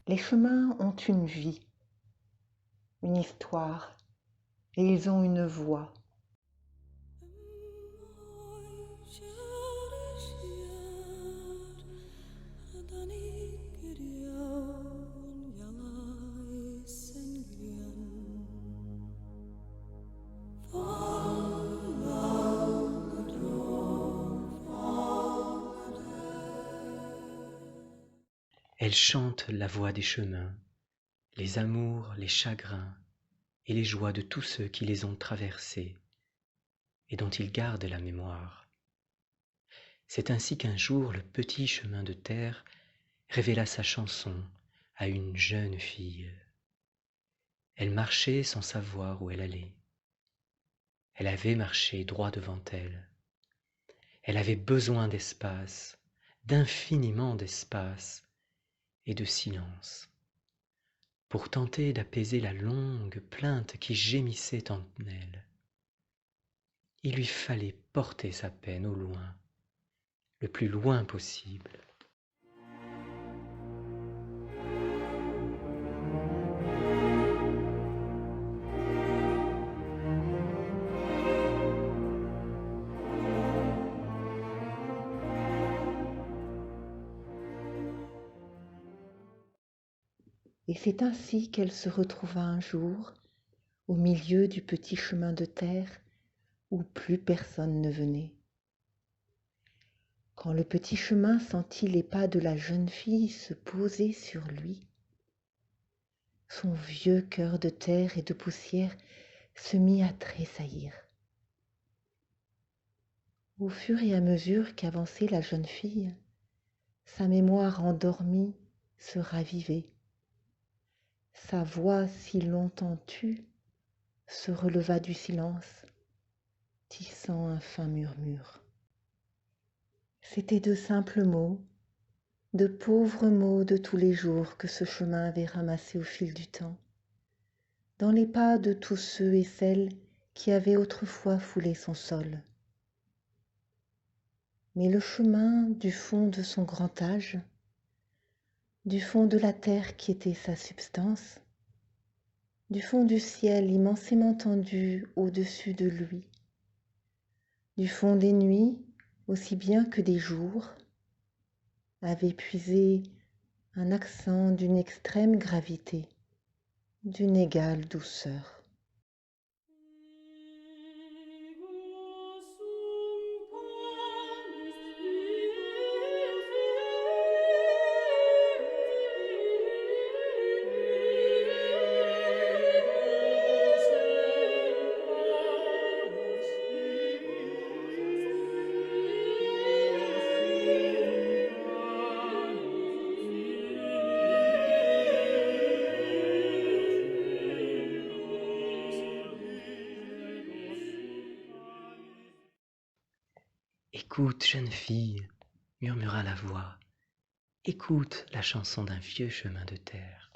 Les chemins ont une vie, une histoire, et ils ont une voix. Elle chante la voix des chemins, les amours, les chagrins et les joies de tous ceux qui les ont traversés et dont ils gardent la mémoire. C'est ainsi qu'un jour le petit chemin de terre révéla sa chanson à une jeune fille. Elle marchait sans savoir où elle allait. Elle avait marché droit devant elle. Elle avait besoin d'espace, d'infiniment d'espace et de silence, pour tenter d'apaiser la longue plainte qui gémissait en elle. Il lui fallait porter sa peine au loin, le plus loin possible. Et c'est ainsi qu'elle se retrouva un jour au milieu du petit chemin de terre où plus personne ne venait. Quand le petit chemin sentit les pas de la jeune fille se poser sur lui, son vieux cœur de terre et de poussière se mit à tressaillir. Au fur et à mesure qu'avançait la jeune fille, sa mémoire endormie se ravivait. Sa voix si longtemps tue se releva du silence, tissant un fin murmure. C'étaient de simples mots, de pauvres mots de tous les jours que ce chemin avait ramassés au fil du temps, dans les pas de tous ceux et celles qui avaient autrefois foulé son sol. Mais le chemin du fond de son grand âge, du fond de la terre qui était sa substance, du fond du ciel immensément tendu au-dessus de lui, du fond des nuits aussi bien que des jours, avait puisé un accent d'une extrême gravité, d'une égale douceur. Écoute, jeune fille, murmura la voix, écoute la chanson d'un vieux chemin de terre.